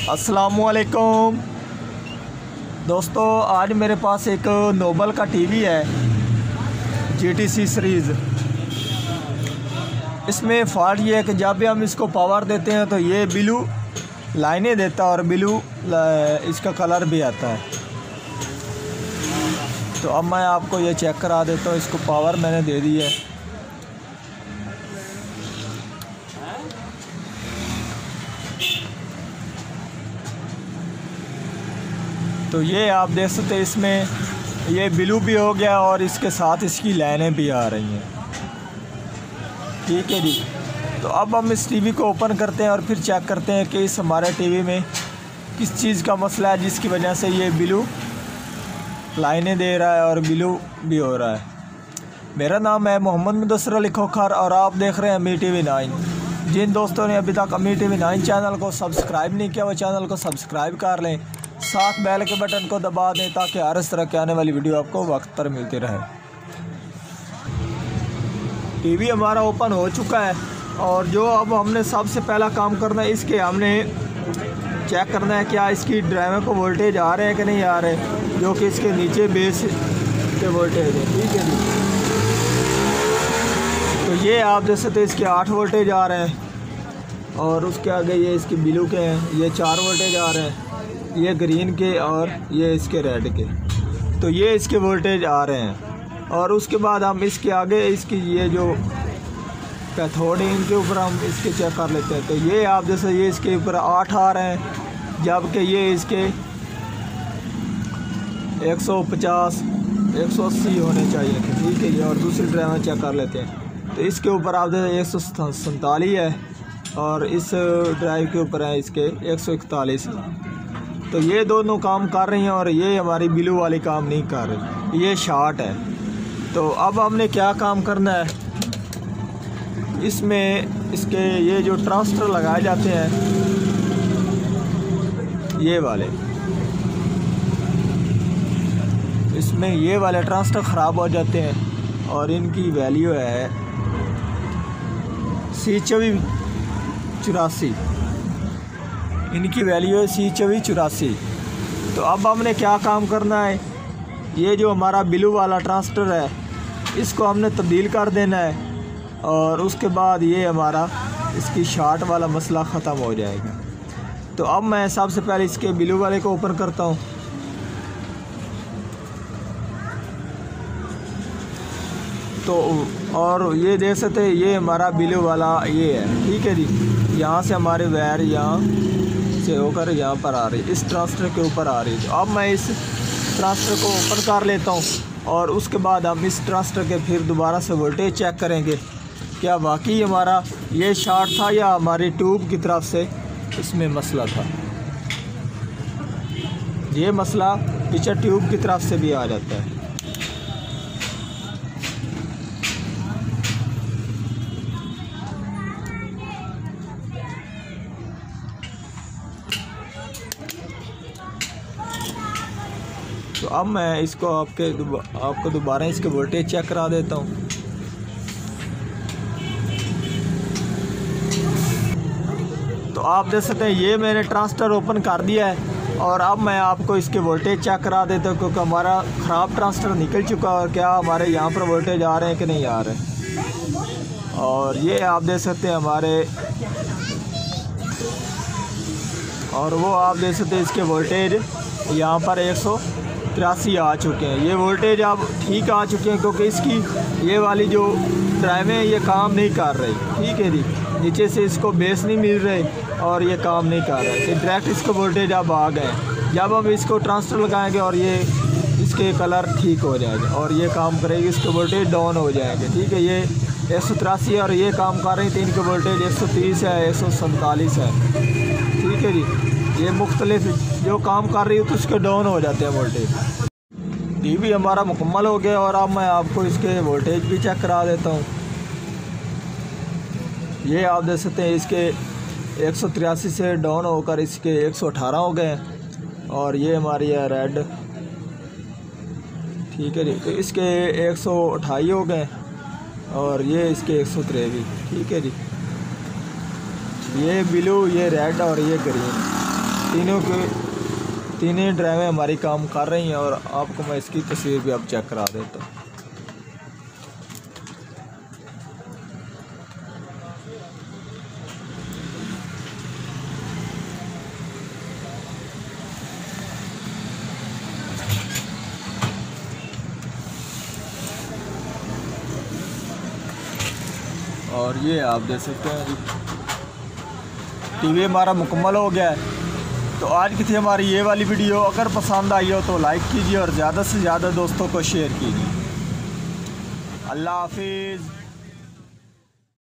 अस्सलामुअलैकुम दोस्तों, आज मेरे पास एक नोबल का टीवी है GTC सीरीज़। इसमें फ़ॉल्ट ये है कि जब भी हम इसको पावर देते हैं तो ये ब्लू लाइनें देता है और ब्लू इसका कलर भी आता है। तो अब मैं आपको ये चेक करा देता हूँ। इसको पावर मैंने दे दी है। तो ये आप देख सकते हैं, इसमें ये ब्लू भी हो गया और इसके साथ इसकी लाइनें भी आ रही हैं। ठीक है जी। तो अब हम इस टीवी को ओपन करते हैं और फिर चेक करते हैं कि इस हमारे टीवी में किस चीज़ का मसला है जिसकी वजह से ये ब्लू लाइनें दे रहा है और ब्लू भी हो रहा है। मेरा नाम है मोहम्मद मुदस्सिर अली खोखर और आप देख रहे हैं अमीर TV 9। जिन दोस्तों ने अभी तक अमीर TV 9 चैनल को सब्सक्राइब नहीं किया वो चैनल को सब्सक्राइब कर लें, साथ बेल के बटन को दबा दें ताकि हर इस तरह की आने वाली वीडियो आपको वक्त पर मिलती रहे। टीवी हमारा ओपन हो चुका है और जो अब हमने सबसे पहला काम करना है, इसके हमने चेक करना है क्या इसकी ड्राइवर को वोल्टेज आ रहे हैं कि नहीं आ रहे, जो कि इसके नीचे बेस के वोल्टेज है। ठीक है जी। तो ये आप देख सकते हैं, इसके 8 वोल्टेज आ रहे हैं और उसके आगे ये इसके ब्लू के हैं, ये 4 वोल्टेज आ रहे हैं, ये ग्रीन के और ये इसके रेड के। तो ये इसके वोल्टेज आ रहे हैं और उसके बाद हम इसके आगे इसकी ये जो कैथोड है इनके ऊपर हम इसके चेक कर लेते हैं। तो ये आप जैसे ये इसके ऊपर 8 आ रहे हैं, जबकि ये इसके 150 180 होने चाहिए थे। ठीक है ये। और दूसरी ड्राइवर चेक कर लेते हैं। तो इसके ऊपर आप जैसे 147 है और इस ड्राइव के ऊपर है इसके 141। तो ये दोनों काम कर रही हैं और ये हमारी ब्लू वाली काम नहीं कर रही, ये शॉर्ट है। तो अब हमने क्या काम करना है, इसमें इसके ये जो ट्रांजिस्टर लगाए जाते हैं ये वाले, इसमें ये वाले ट्रांजिस्टर ख़राब हो जाते हैं और इनकी वैल्यू है C2484। इनकी वैल्यू है C2484। तो अब हमने क्या काम करना है, ये जो हमारा ब्लू वाला ट्रांजिस्टर है इसको हमने तब्दील कर देना है और उसके बाद ये हमारा इसकी शॉर्ट वाला मसला ख़त्म हो जाएगा। तो अब मैं सबसे पहले इसके ब्लू वाले को ओपन करता हूँ। तो और ये देख सकते हैं, ये हमारा ब्लू वाला ये है। ठीक है जी। यहाँ से हमारे वायर यहाँ से होकर यहाँ पर आ रही, इस ट्रांजिस्टर के ऊपर आ रही है। तो अब मैं इस ट्रांजिस्टर को ओपन कर लेता हूँ और उसके बाद हम इस ट्रांजिस्टर के फिर दोबारा से वोल्टेज चेक करेंगे क्या वाकई हमारा ये शॉर्ट था या हमारी ट्यूब की तरफ से इसमें मसला था। ये मसला पीछे ट्यूब की तरफ से भी आ जाता है। तो अब मैं इसको आपको दोबारा इसके वोल्टेज चेक करा देता हूँ। तो आप देख सकते हैं ये मैंने ट्रांजिस्टर ओपन कर दिया है और अब मैं आपको इसके वोल्टेज चेक करा देता हूँ, क्योंकि हमारा ख़राब ट्रांजिस्टर निकल चुका है और क्या हमारे यहाँ पर वोल्टेज आ रहे हैं कि नहीं आ रहे हैं। और ये आप देख सकते हैं हमारे, और वो आप देख सकते हैं इसके वोल्टेज यहाँ पर 183 आ चुके हैं। ये वोल्टेज अब ठीक आ चुके हैं क्योंकि इसकी ये वाली जो ड्राइवें ये काम नहीं कर रही। ठीक है जी। नीचे से इसको बेस नहीं मिल रही और ये काम नहीं कर रहा है। तो डायरेक्ट इसको वोल्टेज अब आ गए। जब हम इसको ट्रांजिस्टर लगाएंगे और ये इसके कलर ठीक हो जाएगा और ये काम करेगी, इसके वोल्टेज डाउन हो जाएंगे। ठीक है। ये 183 और ये काम कर रही थी, इनके वोल्टेज 130 है, 147 है। ठीक है जी। ये मुख्तलिफ जो काम कर रही है तो उसके डाउन हो जाते हैं वोल्टेज। टीवी हमारा मुकम्मल हो गया और अब मैं आपको इसके वोल्टेज भी चेक करा देता हूँ। ये आप देख सकते हैं इसके 183 से डाउन होकर इसके 118 हो गए और ये हमारी है रेड। ठीक है जी। तो इसके 128 हो गए और ये इसके 123। ठीक है जी। ये ब्लू, ये रेड और ये ग्रीन। तीनों ड्राइवें हमारी काम कर रही हैं और आपको मैं इसकी तस्वीर भी अब चेक करा देता हूँ। और ये आप देख सकते हैं जी, टीवी हमारा मुकम्मल हो गया है। तो आज की थी हमारी ये वाली वीडियो। अगर पसंद आई हो तो लाइक कीजिए और ज़्यादा से ज़्यादा दोस्तों को शेयर कीजिए। अल्लाह हाफिज़।